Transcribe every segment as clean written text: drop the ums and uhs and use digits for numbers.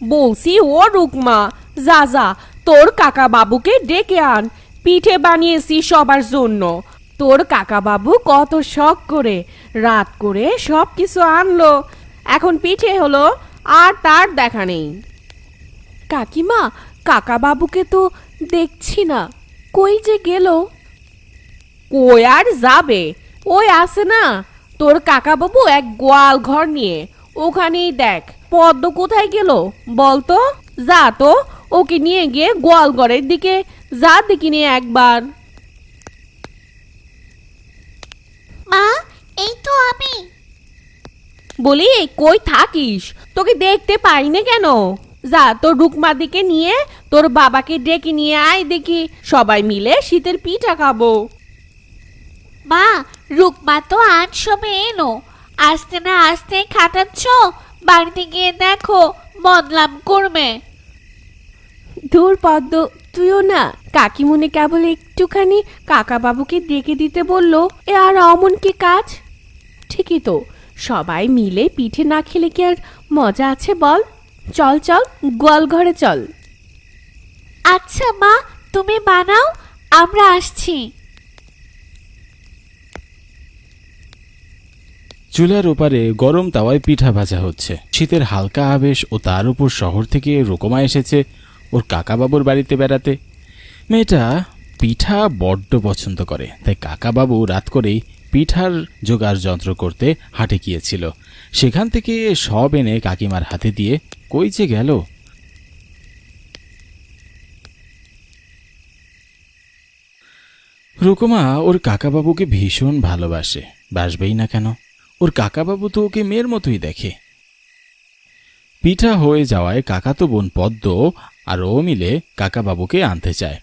বলছি ও রুকমা, যা যা তোর কাকা বাবুকে ডেকে আন, পিঠে বানিয়েছি সবার জন্য। তোর কাকা বাবু কত শখ করে রাত করে সব কিছু আনলো, এখন পিঠে হলো আর তার দেখা নেই। কাকিমা, কাকা বাবুকে তো দেখছি না, কই যে গেল? কই আর যাবে, ওই আছে না তোর কাকা বাবু এক গোয়াল ঘর নিয়ে, ওখানেই দেখ। পদ্ম কোথায় গেল বলতো? যা তো ওকে নিয়ে গিয়ে গোয়াল ঘরের দিকে যা, দেখিনি একবার। মা, এই তো আমি। বলি কই থাকিস, তোকে দেখতে পাই না কেন? যা তোর রুকমার দিকে নিয়ে তোর বাবাকে ডেকে নিয়ে আয়, দেখি সবাই মিলে শীতের পিঠা খাবো। মা, রুকমা তো আজ সবে এলো, আসতে না আসতে খাটাচ্ছ, বাড়িতে গিয়ে দেখো বদলাম করবে। ধুর পদ্ম, তুইও না। কাকিমুনি কেবল একটুখানি কাকা বাবুকে ডেকে দিতে বললো, এ আর অমন কি কাজ? ঠিকই তো, সবাই মিলে পিঠে না খেলে কি আর মজা আছে বল? চল চল, গোয়াল ঘরে চল। আচ্ছা মা, তুমি বানাও, আমরা আসছি। চুলার ওপারে গরম তাওয়ায় পিঠা ভাজা হচ্ছে। শীতের হালকা আবেশ ও তার উপর শহর থেকে রুকমা এসেছে ওর কাকাবাবুর বাড়িতে বেড়াতে। মেয়েটা পিঠা বড্ড পছন্দ করে, তাই কাকাবাবু রাত করেই পিঠার জোগাড় যন্ত্র করতে হাটে গিয়েছিল। সেখান থেকে সব এনে কাকিমার হাতে দিয়ে কই যে গেল। রুকমা ওর কাকাবাবুকে ভীষণ ভালোবাসে, বাসবেই না কেন? ওর কাকাবাবু তো ওকে মেয়ের মতোই দেখে। পিঠা হয়ে যাওয়ায় কাকাতো বোন পদ্ম আর ও মিলে কাকাবাবুকে আনতে চায়।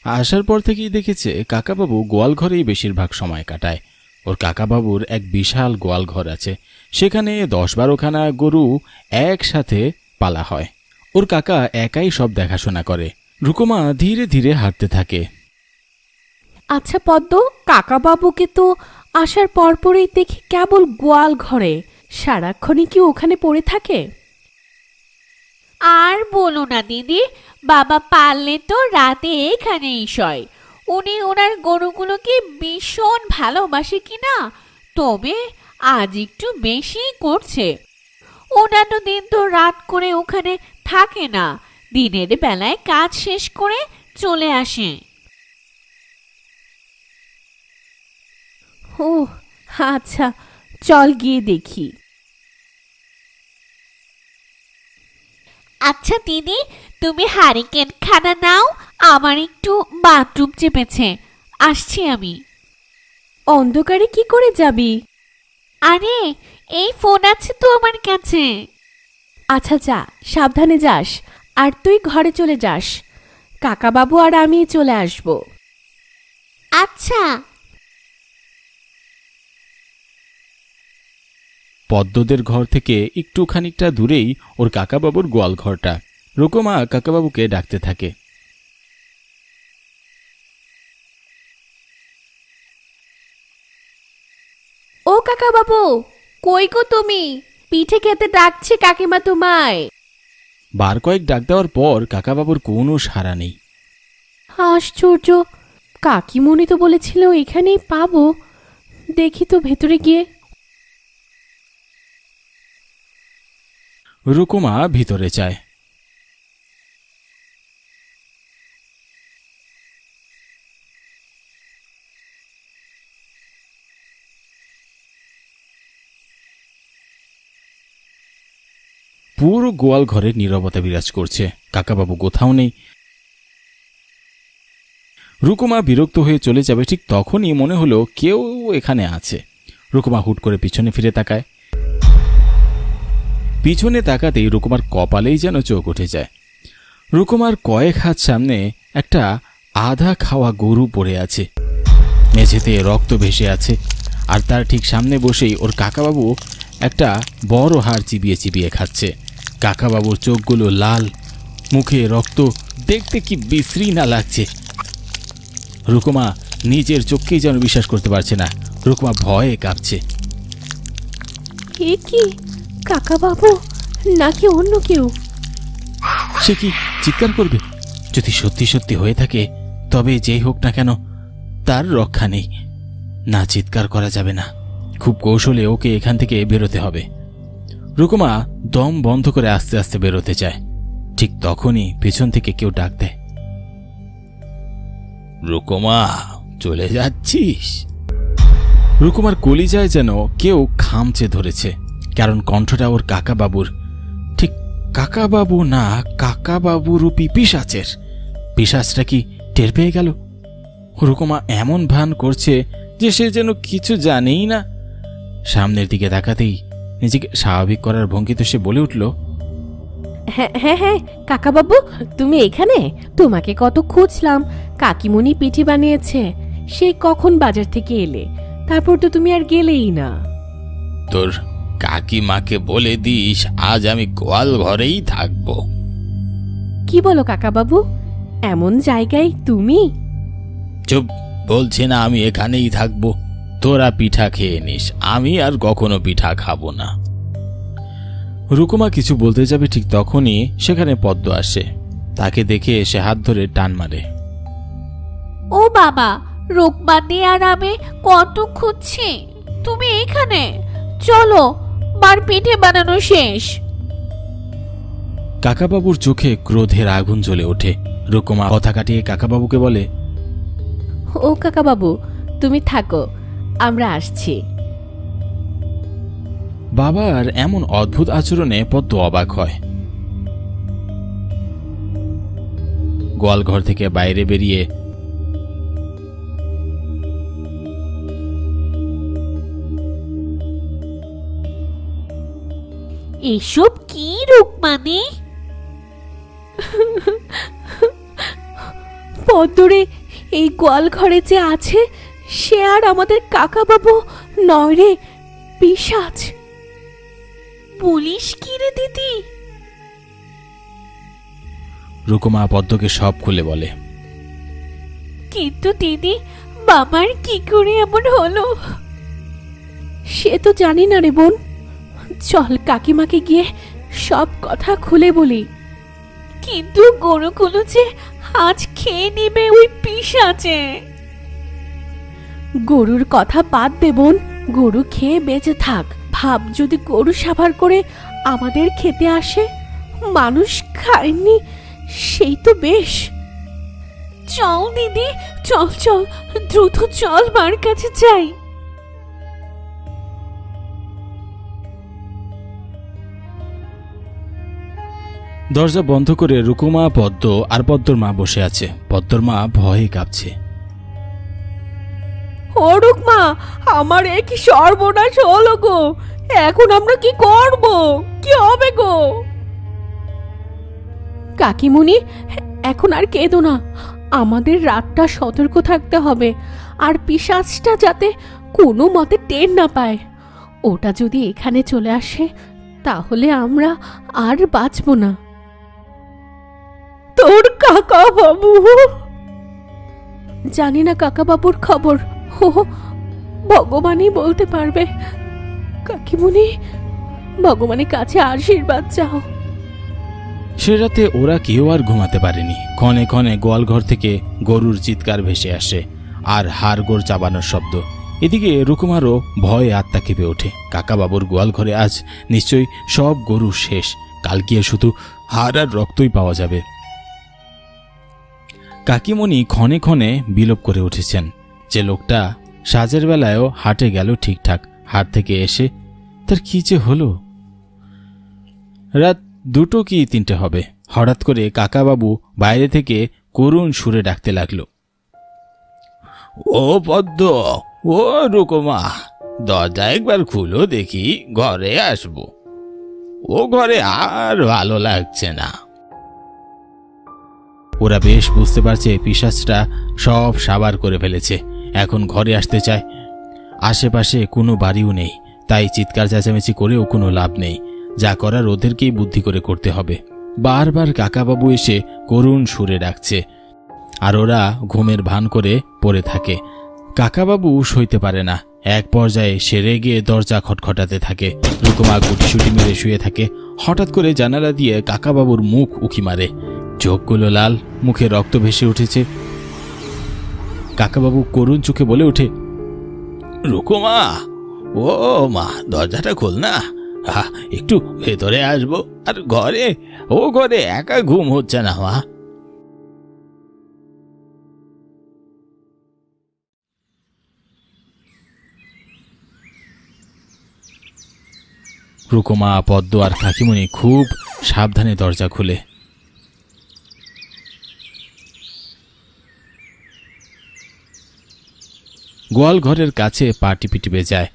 আসার পর থেকেই দেখেছে কাকাবাবু গোয়াল ঘরেই বেশিরভাগ সময় কাটায়। ওর কাকাবাবুর এক বিশাল গোয়াল ঘর আছে, সেখানে 10-12খানা গরু একসাথে পালা হয়। ওর কাকা একাই সব দেখাশোনা করে। রুকমা ধীরে ধীরে হাঁটতে থাকে। আচ্ছা পদ্ম, কাকা বাবুকে তো আসার পরপরই দেখি কেবল গোয়াল ঘরে, সারাক্ষণই কি ওখানে পড়ে থাকে? আর বলো না দিদি, বাবা পারলে তো রাতে এখানেই শয়। উনি ওনার গরুগুলোকে ভীষণ ভালোবাসে কিনা, তবে আজ একটু বেশি করছে। অন্যান্য দিন তো রাত করে ওখানে থাকে না, দিনের বেলায় কাজ শেষ করে চলে আসে। ও আচ্ছা, চল গিয়ে দেখি। আচ্ছা দিদি, তুমি হারিকেন খানা নাও, আমার একটু বাথরুম চেপেছে, আসছি আমি। অন্ধকারে কি করে যাবি? আরে, এই ফোন আছে তো আমার কাছে। আচ্ছা যা, সাবধানে যাস, আর তুই ঘরে চলে যাস। কাকা বাবু আর আমি চলে আসব। আচ্ছা। পদ্মদের ঘর থেকে একটু খানিকটা দূরেই ওর কাকাবাবুর গোয়াল ঘরটা। রুকমা কাকাবাবুকে ডাকতে থাকে। ও কাকা বাবু, কই গো তুমি? পিঠে খেতে ডাকছে কাকিমা তোমায়। বার কয়েক ডাক দেওয়ার পর কাকাবাবুর কোনো সাড়া নেই। আশ্চর্য, কাকিমণি তো বলেছিল এখানেই পাবো, দেখি তো ভেতরে গিয়ে। রুকমা ভিতরে যায়। পুরো গোয়াল ঘরে নীরবতা বিরাজ করছে, কাকাবাবু কোথাও নেই। রুকমা বিরক্ত হয়ে চলে যাবে ঠিক তখনই মনে হলো কেউ এখানে আছে। রুকমা হুট করে পিছনে ফিরে তাকায়। পিছনে তাকাতেই রুকমার কপালেই যেন চোখ উঠে যায়। রুকমার কয়েক হাত সামনে একটা আধা খাওয়া গরু পড়ে আছে, মেঝেতে রক্ত ভেসে আছে, আর তার ঠিক সামনে বসেই ওর কাকাবাবু একটা বড় হাড় চিবিয়ে চিবিয়ে খাচ্ছে। কাকাবাবুর চোখগুলো লাল, মুখে রক্ত, দেখতে কি বিশ্রী না লাগছে। রুকমা নিজের চোখকেই যেন বিশ্বাস করতে পারছে না। রুকমা ভয়ে কাঁপছে। এ কি কাকা বাবু, নাকি অন্য কেউ? সে কি চিৎকার করবে? যদি সত্যি সত্যি হয়ে থাকে তবে যেই হোক না কেন তার রক্ষা নেই। না, চিৎকার করা যাবে না। খুব কৌশলে ওকে এখান থেকে বেরোতে হবে। রুকুমা দম বন্ধ করে আস্তে আস্তে বেরোতে চায়। ঠিক তখনই পেছন থেকে কেউ ডাক দেয়, রুকুমা, চলে যাচ্ছিস? রুকুমার কলিজায় যেন কেউ খামচে ধরেছে, কারণ কণ্ঠটা ওর কাকাবাবুর। ঠিক কাকাবাবু না, কাকাবাবু রূপী পিশাচের। পিশাচটা কি টের পেয়ে গেল? রুকুমা এমন ভান করছে যে সে যেন কিছু জানেই না। সামনের দিকে তাকাতেই নিজেকে স্বাভাবিক করার ভঙ্গিতে সে বলে উঠল, হ্যাঁ হ্যাঁ হ্যাঁ, কাকাবাবু তুমি এখানে? তোমাকে কত খুঁজলাম। কাকিমণি পিঠে বানিয়েছে, সেই কখন বাজার থেকে এলে, তারপর তো তুমি আর গেলেই না। তোর কাকিমাকে বলে দিস আজ আমি গোয়াল ঘরেই থাকবো। কি বলো কাকাবাবু, এমন জায়গায় তুমি? চুপ, বলছি না আমি এখানেই থাকবো। তোরা পিঠা খেয়ে নিস, আমি আর কখনো পিঠা খাবো না। রুকুমা কিছু বলতে যাবে, ঠিক তখনই সেখানে পদ্ম আসে। তাকে দেখে সে হাত ধরে টান মারে। ও বাবা, রোকমানি আর আমি কত খুঁজছি, তুমি এখানে? চলো, মার পিঠে বানানো শেষ। কাকাবাবুর চোখে ক্রোধের আগুন জ্বলে ওঠে। রুকুমা কথা কাটিয়ে কাকাবাবুকে বলে, ও কাকাবাবু তুমি থাকো, আমরা আসছি। বাবার এমন অদ্ভুত আচরণে পদ্ম অবাক হয়। গোয়ালঘর থেকে বাইরে বেরিয়ে এসব কি রোকমানি? পদ্মরে, এই গোয়াল ঘরে যে আছে সে আর আমাদের কাকাবাবু নয় রে, পিশাচ। বলিস কি রে দিদি? রুকুমা পদ্মকে সব খুলে বলে। কিন্তু দিদি, বাবার কি করে এমন হলো? সে তো জানি না রে বোন, চল কাকিমাকে গিয়ে সব কথা খুলে বলি। কিন্তু গরুগুলো যে আজ খেয়ে নেবে ওই পিশাচে। গরুর কথা বাদ দে বোন, গরু খেয়ে বেঁচে থাক। ভাব যদি গরু সাভার করে আমাদের খেতে আসে, মানুষ খায়নি, সেই তো বেশ। চল দিদি, চল চল, দ্রুত চল, মার কাছে যাই। দরজা বন্ধ করে রুকুমা, পদ্ম আর পদ্মর মা বসে আছে। পদ্মর মা ভয়ে কাঁপছে। ও রুকমা, আমার এ কি সর্বনাশ হলো গো! এখন আমরা কি করব? কি হবে গো? কাকিমুনি, এখন আর কেঁদো না। আমাদের রাতটা সতর্ক থাকতে হবে, আর পিশাচটা যাতে কোনো মতে টের না পায়। ওটা যদি এখানে চলে আসে তাহলে আমরা আর বাঁচব না। তোর কাকা বাবু? জানি না কাকা বাবুর খবর, ও ভগবানই বলতে পারবে। কাকিমুনি, ভগবানের কাছে আশীর্বাদ চাও। সে রাতে ওরা কেউ আর ঘুমাতে পারেনি। ক্ষণে ক্ষণে গোয়ালঘর থেকে গরুর চিৎকার ভেসে আসে আর হাড়গোড় চাবানোর শব্দ। এদিকে রুকুমারও ভয়ে আত্মা কেঁপে ওঠে। কাকাবাবুর গোয়ালঘরে আজ নিশ্চয়ই সব গরু শেষ। কাল গিয়ে শুধু হাড় আর রক্তই পাওয়া যাবে। কাকিমণি ক্ষণে ক্ষণে বিলোপ করে উঠেছেন। যে লোকটা সাজের বেলায়ও হাটে গেল ঠিকঠাক, হাট থেকে এসে তার কি যে হলো। রাত 2 কি 3টে হবে। হঠাৎ করে কাকাবাবু বাইরে থেকে করুণ সুরে ডাকতে লাগলো, ও পদ্ম, ও রুকুমা, দরজা একবার খুলো দেখি, ঘরে আসবো। ও ঘরে আর ভালো লাগছে না। ওরা বেশ বুঝতে পারছে পিশাচটা সব সাবার করে ফেলেছে, এখন ঘরে আসতে চায়। আশেপাশে কোনো বাড়িও নেই, তাই চিৎকার চেঁচামেচি করেও কোনো লাভ নেই। যা করার ওদেরকেই বুদ্ধি করে করতে হবে। বারবার কাকাবাবু এসে করুণ সুরে ডাকছে, আর ওরা ঘুমের ভান করে পড়ে থাকে। কাকাবাবু সইতে পারে না। এক পর্যায়ে সে রেগে দরজা খটখটাতে থাকে। রুকুমা গুটিসুটি মেরে শুয়ে থাকে। হঠাৎ করে জানালা দিয়ে কাকাবাবুর মুখ উকি মারে। চোখগুলো লাল, মুখে রক্ত ভেসে উঠেছে। কাকাবাবু করুণ চোখে বলে ওঠে, রুকুমা, ও মা, দরজাটা খোল না, একটু ভেতরে আসবো। আর ঘরে একা ঘুম হচ্ছে না মা। রুকুমা, পদ্ম আর কাকিমণি খুব সাবধানে দরজা খুলে। গোয়াল ঘরের কাছে পা টিপে টিপে যায়।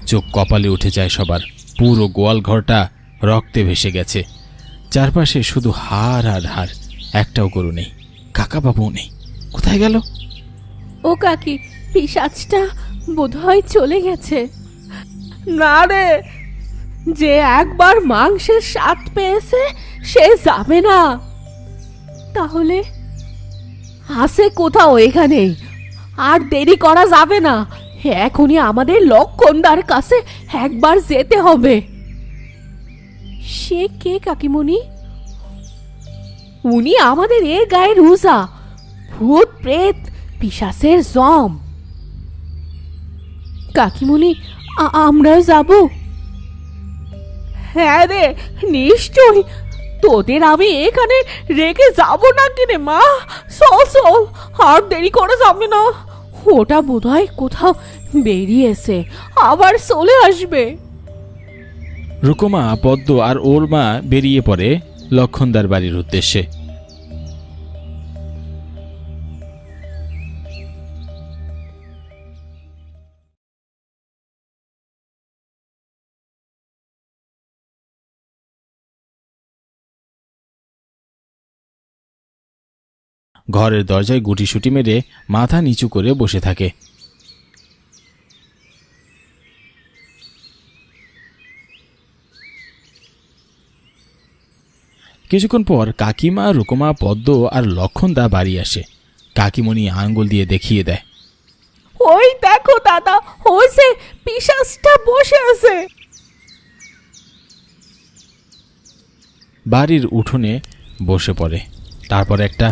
চোখ কপালে উঠে যায় সবার। পুরো গোয়াল ঘরটা রক্তে ভেসে গেছে। চারপাশে শুধু হাড় আর হাড়, একটাও গরু নেই, কাকাবাবুও নেই। কোথায় গেল? ও কাকি, পিশাচটা বোধহয় চলে গেছে। না রে, যে একবার মাংসের স্বাদ পেয়েছে সে যাবে না। তাহলে আসে কোথাও এখানেই। আর দেরি করা যাবে না, এখনই আমাদের লক্ষণদার কাছে একবার যেতে হবে। সে কে কাকিমণি? উনি আমাদের এ গায়ের উজা, ভূত প্রেত পিশাচের জম। কাকিমণি, আমরাও যাব? হ্যাঁ রে, নিশ্চয়ই। তোদের আমি এখানে রেখে যাব না কিনে মা। চল চল, আর দেরি করা যাবে না। ওটা বোধহয় কোথাও বেরিয়েছে, আবার চলে আসবে। রুকুমা, পদ্ম আর ওর মা বেরিয়ে পড়ে লক্ষণদার বাড়ির উদ্দেশ্যে। ঘরের দরজায় গুটিসুটি মেরে মাথা নিচু করে বসে থাকে। কিছুক্ষণ পর কাকিমা, রুকুমা, পদ্ম আর লক্ষণদা বাড়ি আসে। কাকিমণি আঙ্গুল দিয়ে দেখিয়ে দেয়, ওই দেখো দাদা, ওই যে পিশাচটা বসে আছে। বাড়ির উঠোনে বসে পড়ে। তারপর একটা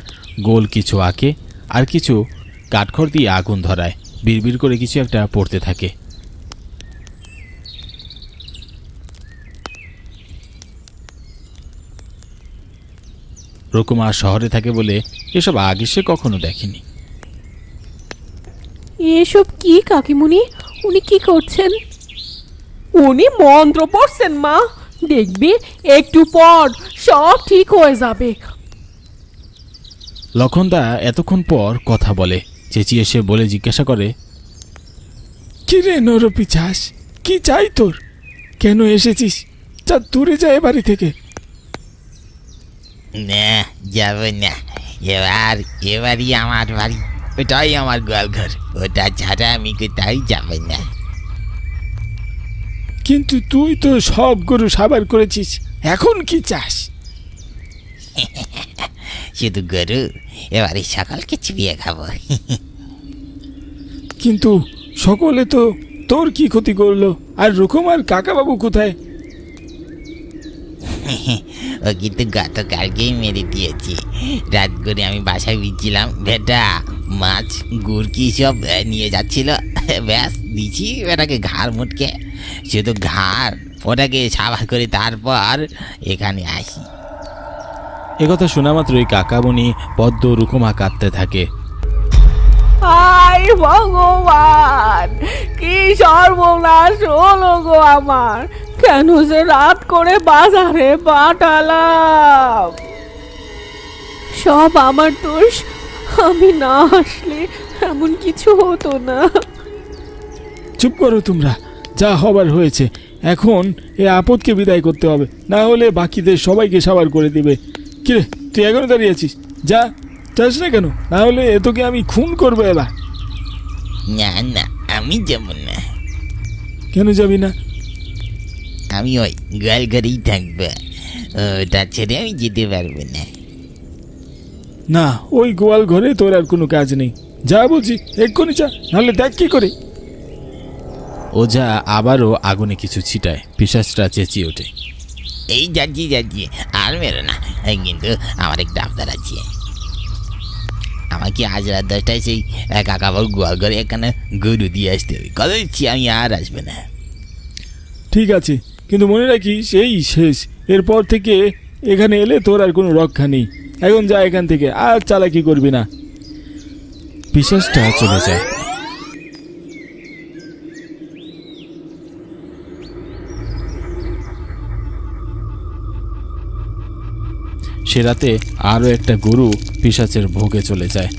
গোল কিছু আঁকে আর কিছু কাঠখড় দিয়ে আগুন ধরায়। বিড়বিড় করে কিছু একটা পড়তে থাকে। রুকুমা শহরে থাকে বলে এসব আগে সে কখনো দেখেনি। এসব কি কাকিমণি? উনি কি করছেন? উনি মন্ত্র পড়ছেন মা, দেখবি একটু পর সব ঠিক হয়ে যাবে। লক্ষণদা এতক্ষণ পর কথা বলে। চেঁচিয়ে সে বলে জিজ্ঞাসা করে, কি রে নরপিচাস, কি চাই তোর? কেন এসেছিস? যা দূরে যায় বাড়ি থেকে। না, যাব না। এবারই আমার বাড়ি, ওটাই আমার গোয়ালঘর। ওটা ছাড়া আমি কোথাও যাব না। কিন্তু তুই তো সব গরু সাবার করেছিস, এখন কি চাস? শুধু গরু, এবারে সকলকে চিবিয়ে খাবো। কিন্তু সকলে তো তোর কি ক্ষতি করলো? আর রুকুমার কাকাবাবু কোথায়? ও কিন্তু গতকালকেই মেরে দিয়েছি। রাত করে আমি বাসায় বিচ্ছিলাম, বেটা মাছ গুড় কি সব নিয়ে যাচ্ছিল, ব্যাস দিছি বেটাকে ঘাড় মুটকে, শুধু ঘাড়, ওটাকে সাবার করে তারপর এখানে আসি। একথা শোনা মাত্রই কাকামণি, পদ্ম, রুকুমা কাঁদতে থাকে। হায় ভগবান, কি সর্বনাশ হলো গো আমার! কেন যে রাত করে বাজারে পাঠালাম? সব আমার দোষ। আমি না আসলে এমন কিছু হতো না। চুপ করো তোমরা, যা হবার হয়েছে। এখন এ আপদকে বিদায় করতে হবে, না হলে বাকিদের সবাইকে সাবার করে দিবে। কিরে, তুই এখনো দাঁড়িয়ে আছিস? যা, যাস না কেন? না হলে তোকে আমি খুন করবো এবার। না না, আমি যাব না। কেন যাবি না? আমি ওই গোয়াল ঘরেই থাকবো। ওটা ছেড়ে আমি যেতে পারবো না। না, ওই গোয়াল ঘরে তোর আর কোনো কাজ নেই। যা বলছি এক্ষুনি যা, নাহলে দেখ কি করে। ওঝা আবারও আগুনে কিছু ছিটায়। পিশাচটা চেঁচিয়ে ওঠে। এই যাচ্ছি আর মেরো না, কিন্তু আমার একটা আবদার আছে। আমাকে আজ রাত 10টায় সেই কাকাবাবু গোয়াল ঘরে এখানে গরু দিয়ে আসতে হবে। কথা দিচ্ছি আমি আর আসবে না। ঠিক আছে, কিন্তু মনে রাখিস এই শেষ। এরপর থেকে এখানে এলে তোর আর কোনো রক্ষা নেই। এখন যা এখান থেকে, আর চালাকি করবি না। পিশাচটা চলে যায়। সে রাতে আরও একটা গরু পিশাচের ভোগে চলে যায়।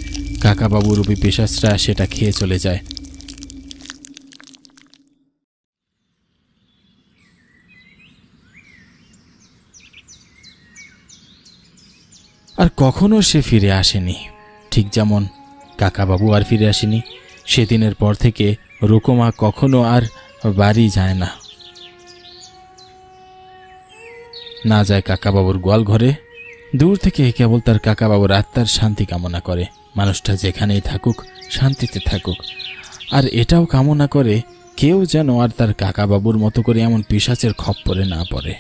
কাকাবাবু রূপী পিশাচটা সেটা খেয়ে চলে যায়। আর কখনো সে ফিরে আসেনি, ঠিক যেমন কাকাবাবু আর ফিরে আসেনি। সেদিনের পর থেকে রুকুমা কখনো আর বাড়ি যায় না। না যায় কাকাবাবুর গোয়াল ঘরে। দূর থেকে কেবল তার কাকাবাবুর আত্মার শান্তি কামনা করে। মানুষটা যেখানেই থাকুক শান্তিতে থাকুক। আর এটাও কামনা করে কেউ যেন আর তার কাকাবাবুর মতো করে এমন পিশাচের খপ্পরে না পড়ে।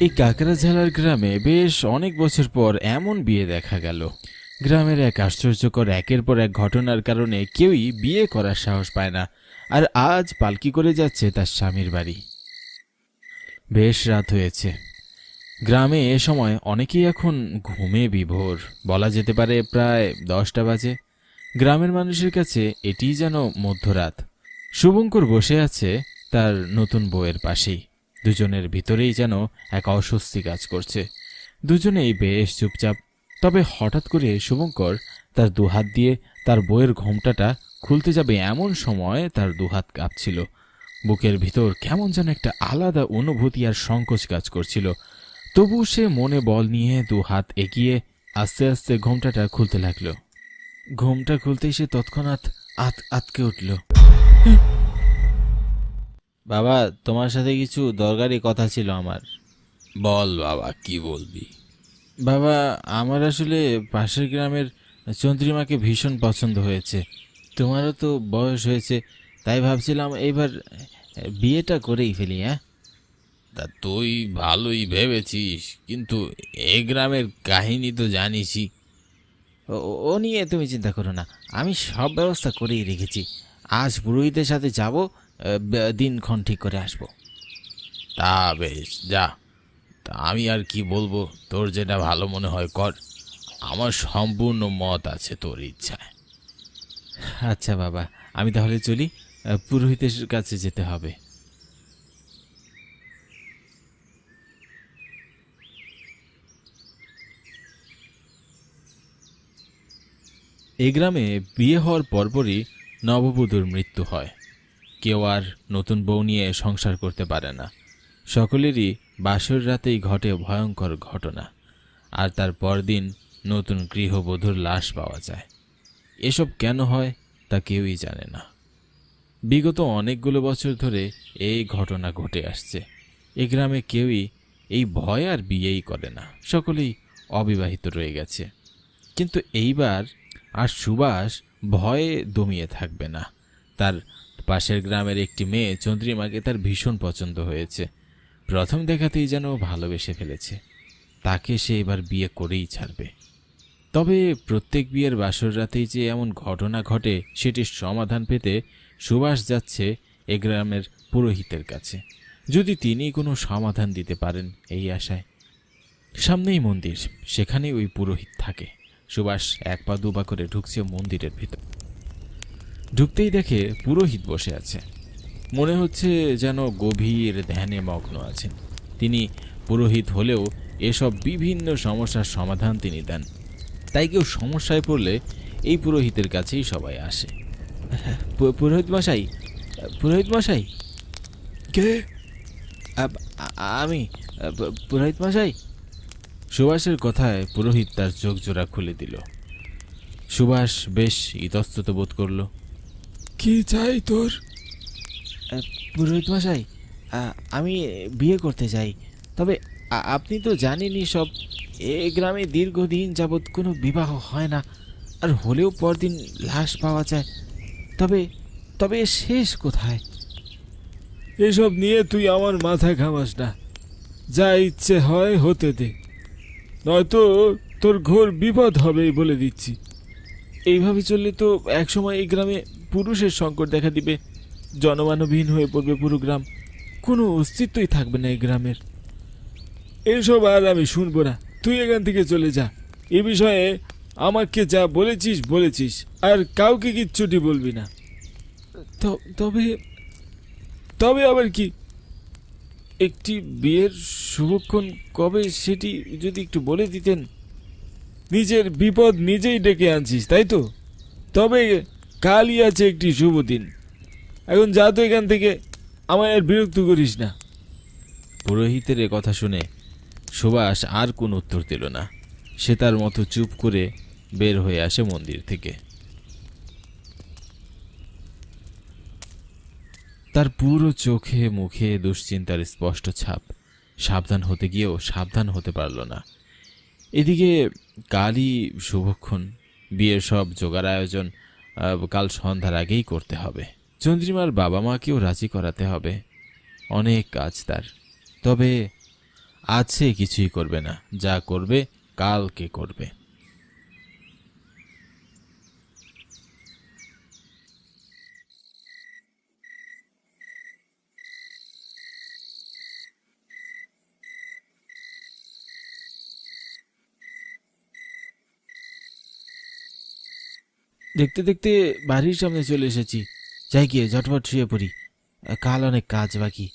এই কাকড়াঝালার গ্রামে বেশ অনেক বছর পর এমন বিয়ে দেখা গেল। গ্রামের এক আশ্চর্যকর একের পর এক ঘটনার কারণে কেউই বিয়ে করার সাহস পায় না। আর আজ পালকি করে যাচ্ছে তার স্বামীর বাড়ি। বেশ রাত হয়েছে। গ্রামে এ সময় অনেকেই এখন ঘুমে বিভোর। বলা যেতে পারে প্রায় 10টা বাজে। গ্রামের মানুষের কাছে এটিই যেন মধ্যরাত। শুভঙ্কর বসে আছে তার নতুন বউয়ের পাশেই। দুজনের ভিতরেই যেন এক অস্বস্তি কাজ করছে। দুজনেই বেশ চুপচাপ। তবে হঠাৎ করে শুভঙ্কর তার দুহাত দিয়ে তার বউয়ের ঘোমটাটা খুলতে যাবে এমন সময় তার দুহাত কাঁপছিল। বুকের ভিতর কেমন যেন একটা আলাদা অনুভূতি আর সংকোচ কাজ করছিল। তবু সে মনে বল নিয়ে দুহাত এগিয়ে আস্তে আস্তে ঘোমটাটা খুলতে লাগলো। ঘোমটা খুলতেই সে তৎক্ষণাৎ আতকে উঠল। বাবা, তোমার সাথে কিছু দরকারি কথা ছিল আমার। বল বাবা, কি বলবি? বাবা, আমার আসলে পাশের গ্রামের চন্দ্রিমাকে ভীষণ পছন্দ হয়েছে। তোমারও তো বয়স হয়েছে, তাই ভাবছিলাম এইবার বিয়েটা করেই ফেলি। হ্যাঁ, তা তুই ভালোই ভেবেছিস, কিন্তু এ গ্রামের কাহিনী তো জানিসই। ও নিয়ে তুমি চিন্তা করো না, আমি সব ব্যবস্থা করেই রেখেছি। আজ পুরোহিতের সাথে যাব, দিনক্ষণ ঠিক করে আসব। তা বেশ, যা। তা আমি আর কি বলবো, তোর যেটা ভালো মনে হয় কর। আমার সম্পূর্ণ মত আছে তোর ইচ্ছায়। আচ্ছা বাবা, আমি তাহলে চলি, পুরোহিতের কাছে যেতে হবে। এই গ্রামে বিয়ে হওয়ার পরপরই নববধূর মৃত্যু হয়। কেউ আর নতুন বউ নিয়ে সংসার করতে পারে না। সকলেরই বাসর রাতেই ঘটে ভয়ঙ্কর ঘটনা। আর তার পরদিন নতুন গৃহবধূর লাশ পাওয়া যায়। এসব কেন হয় তা কেউই জানে না। বিগত অনেকগুলো বছর ধরে এই ঘটনা ঘটে আসছে। এই গ্রামে কেউই এই ভয় আর বিয়েই করে না। সকলেই অবিবাহিত রয়ে গেছে। কিন্তু এইবার আর সুবাস ভয়ে দমিয়ে থাকবে না। তার পাশের গ্রামের একটি মেয়ে চন্দ্রিমাকে তার ভীষণ পছন্দ হয়েছে। প্রথম দেখাতেই যেন ভালোবেসে ফেলেছে। তাকে সে এবার বিয়ে করেই ছাড়বে। তবে প্রত্যেক বিয়ের বাসর রাতেই যে এমন ঘটনা ঘটে, সেটির সমাধান পেতে সুবাস যাচ্ছে এ গ্রামের পুরোহিতের কাছে। যদি তিনি কোনো সমাধান দিতে পারেন এই আশায়। সামনেই মন্দির, সেখানেই ওই পুরোহিত থাকে। সুবাস এক পা দুপা করে ঢুকছে মন্দিরের ভিতর। ঢুকতেই দেখে পুরোহিত বসে আছে। মনে হচ্ছে যেন গভীর ধ্যানে মগ্ন আছেন। তিনি পুরোহিত হলেও এসব বিভিন্ন সমস্যার সমাধান তিনি দেন। তাই কেউ সমস্যায় পড়লে এই পুরোহিতের কাছেই সবাই আসে। পুরোহিত মশাই, পুরোহিত মশাই। কে? আমি পুরোহিত মশাই। সুভাষের কথায় পুরোহিত তার চোখ জোড়া খুলে দিল। সুভাষ বেশ ইতস্তত বোধ করল। কি চাই তোর? পুরোহিত মশাই, আমি বিয়ে করতে চাই, তবে আপনি তো জানেনই সব, এ গ্রামে দীর্ঘদিন যাবৎ কোনো বিবাহ হয় না, আর হলেও পরদিন লাশ পাওয়া যায়। তবে তবে শেষ কোথায়? এসব নিয়ে তুই আমার মাথা ঘামাস না, যা ইচ্ছে হয় হতে দে, নয়তো তোর ঘোর বিপদ হবেই বলে দিচ্ছি। এইভাবে চললে তো একসময় এই গ্রামে পুরুষের সংকট দেখা দিবে, জনমানবহীন হয়ে পড়বে পুরো গ্রাম, কোনো অস্তিত্বই থাকবে না এই গ্রামের। এসব আর আমি শুনবো না, তুই এখান থেকে চলে যা। এ বিষয়ে আমাকে যা বলেছিস বলেছিস, আর কাউকে কিচ্ছুটি বলবি না। তবে তবে আবার কি? একটি বিয়ের শুভক্ষণ কবে সেটি যদি একটু বলে দিতেন। নিজের বিপদ নিজেই ডেকে আনছিস, তাই তো? তবে কালই আছে একটি শুভ দিন, এখন যা তো এখান থেকে, আমায় আর বিরক্ত করিস না। পুরোহিতের এ কথা শুনে সুভাষ আর কোনো উত্তর দিল না। সে তার মতো চুপ করে বের হয়ে আসে মন্দির থেকে। তার পুরো চোখে মুখে দুশ্চিন্তার স্পষ্ট ছাপ। সাবধান হতে গিয়েও সাবধান হতে পারল না। এদিকে কালই শুভক্ষণ, বিয়ের সব জোগাড় আয়োজন কাল সন্ধ্যার আগেই করতে হবে। চন্দ্রিমার বাবা মাকেও রাজি করাতে হবে, অনেক কাজ তার। তবে আজ সে কিছুই করবে না, যা করবে কালকে করবে। দেখতে দেখতে বাড়ির সামনে চলে এসেছি, যাই গিয়ে ঝটপট শুয়ে পড়ি, কাল অনেক কাজ বাকি।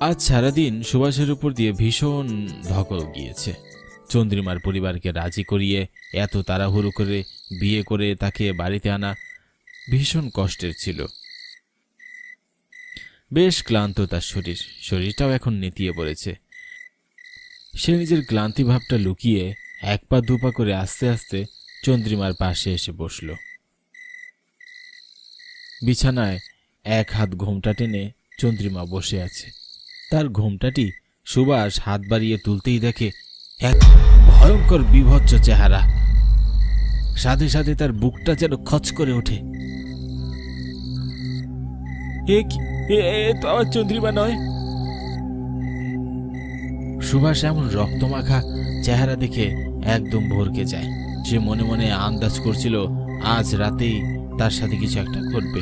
আজ সারাদিন সুভাষের উপর দিয়ে ভীষণ ধকল গিয়েছে। চন্দ্রিমার পরিবারকে রাজি করিয়ে এত তাড়াহুড়ো করে বিয়ে করে তাকে বাড়িতে আনা ভীষণ কষ্টের ছিল। বেশ ক্লান্ত তার শরীরটাও এখন নেতিয়ে পড়েছে। সে নিজের ক্লান্তি ভাবটা লুকিয়ে এক পা দুপা করে আস্তে আস্তে চন্দ্রিমার পাশে এসে বসল। বিছানায় এক হাত ঘোমটা টেনে চন্দ্রিমা বসে আছে। তার ঘোমটাটি সুভাষ হাত বাড়িয়ে তুলতেই দেখে এক ভয়ঙ্কর বিভৎস চেহারা। সাথে সাথে তার বুকটা যেন খচ করে ওঠে। এ তো আমার চন্দ্রিমা নয়। সুভাষ এমন রক্তমাখা চেহারা দেখে একদম ভরকে যায়। সে মনে মনে আন্দাজ করছিল আজ রাতেই তার সাথে কিছু একটা ঘটবে,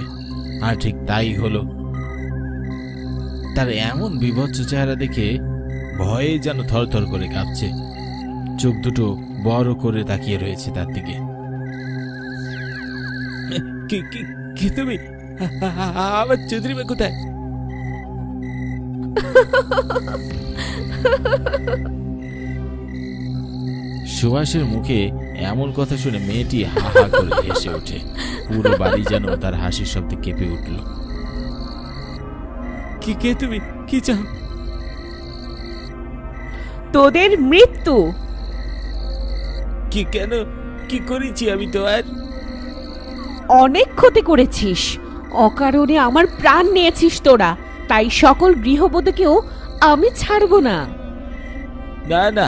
আর ঠিক তাই হলো। তার এমন বিভৎস চেহারা দেখে ভয়ে যেন থরথর করে কাঁপছে। চোখ দুটো বড় করে তাকিয়ে রয়েছে তার দিকে। কি তুমি? আমার চন্দ্রিমা কোথায়? সুভাষের মুখে এমন কথা শুনে মেয়েটি হা হা করে হেসে ওঠে। পুরো বাড়ি যেন তার হাসির শব্দে কেঁপে উঠল। কে তুমি? কি চাও? তোদের মৃত্যু। কি কেন? কি করেছি আমি তোমার? অনেক ক্ষতি করেছিস, অকারণে আমার প্রাণ নিয়েছিস তোরা, তাই সকল গৃহবধূকেও আমি ছাড়বো না। না না,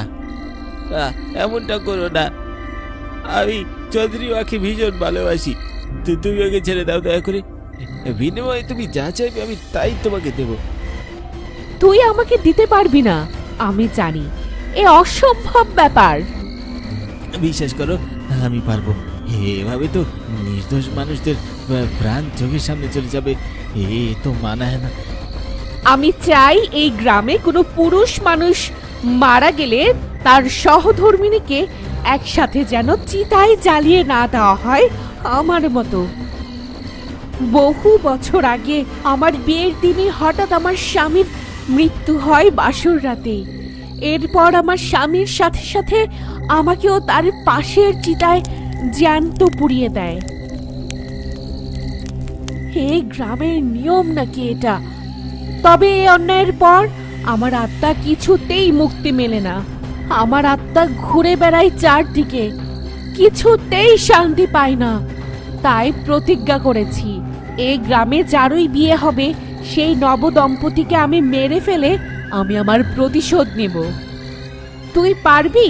এমনটা করো না। আমি চন্দ্রিমাকে ভীষণ ভালোবাসি, তুমি ওকে ছেড়ে দাও দয়া করে। বিনিময়ে তুমি যা চাইবে আমি তাই তোমাকে দেব। তুই আমাকে দিতে পারবি না, আমি জানি, এ অসম্ভব ব্যাপার। বিশ্বাস করো, আমি পারবো। এভাবে তো নির্দোষ মানুষদের প্রাণ চোখের সামনে চলে যাবে, এ তো মানায় না। আমি চাই এই গ্রামে কোনো পুরুষ মানুষ মারা গেলে তার সহধর্মিণীকে একসাথে যেন চিতায় জ্বালিয়ে না দেওয়া হয় আমার মতো। বহু বছর আগে আমার বিয়ের দিনে হঠাৎ আমার স্বামীর মৃত্যু হয় বাসর রাতে। এরপর আমার স্বামীর সাথে সাথে আমাকেও তার পাশের চিতায় জ্যান্ত পুড়িয়ে দেয়। এই গ্রামের নিয়ম নাকি এটা? তবে এই অন্যায়ের পর আমার আত্মা কিছুতেই মুক্তি মেলে না। আমার আত্মা ঘুরে বেড়ায় চারদিকে, কিছুতেই শান্তি পায় না। তাই প্রতিজ্ঞা করেছি, এই গ্রামে যারই বিয়ে হবে সেই নবদম্পতিকে আমি মেরে ফেলে আমি আমার প্রতিশোধ নেব। তুই পারবি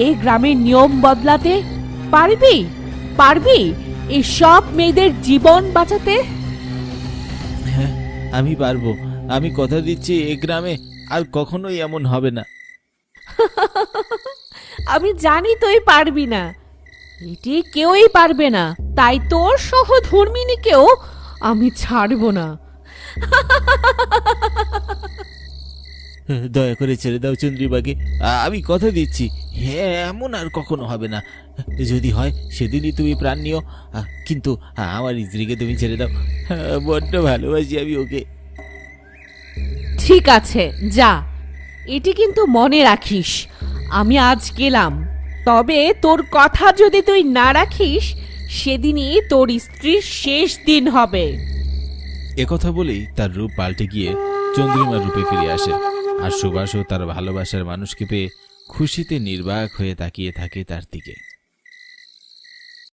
এই গ্রামের নিয়ম বদলাতে? পারবি? পারবি এই সব মেয়েদের জীবন বাঁচাতে? হ্যাঁ, আমি পারবো। আমি কথা দিচ্ছি এ গ্রামে আর কখনোই এমন হবে না। আমি জানি তুই পারবি না, এটি কেউই পারবে না। তাই তোর সহধর্মিনীকেও আমি ছাড়বো না। দয়া করে ছেড়ে দাও চন্দ্রিমাকে, আমি কথা দিচ্ছি হ্যাঁ এমন আর কখনো হবে না। যদি হয় সেদিনই তুমি প্রাণ নিও, কিন্তু আমার স্ত্রীকে তুমি ছেড়ে দাও। বড্ড ভালোবাসি আমি ওকে। ঠিক আছে, যা। এটি কিন্তু মনে রাখিস, আমি আজ গেলাম, তবে তোর কথা যদি তুই না রাখিস সেদিনই তোর স্ত্রীর শেষ দিন হবে। একথা বলেই তার রূপ পাল্টে গিয়ে চন্দ্রিমার রূপে ফিরে আসে, আর সুভাষও তার ভালোবাসার মানুষকে পেয়ে খুশিতে নির্বাক হয়ে তাকিয়ে থাকে তার দিকে।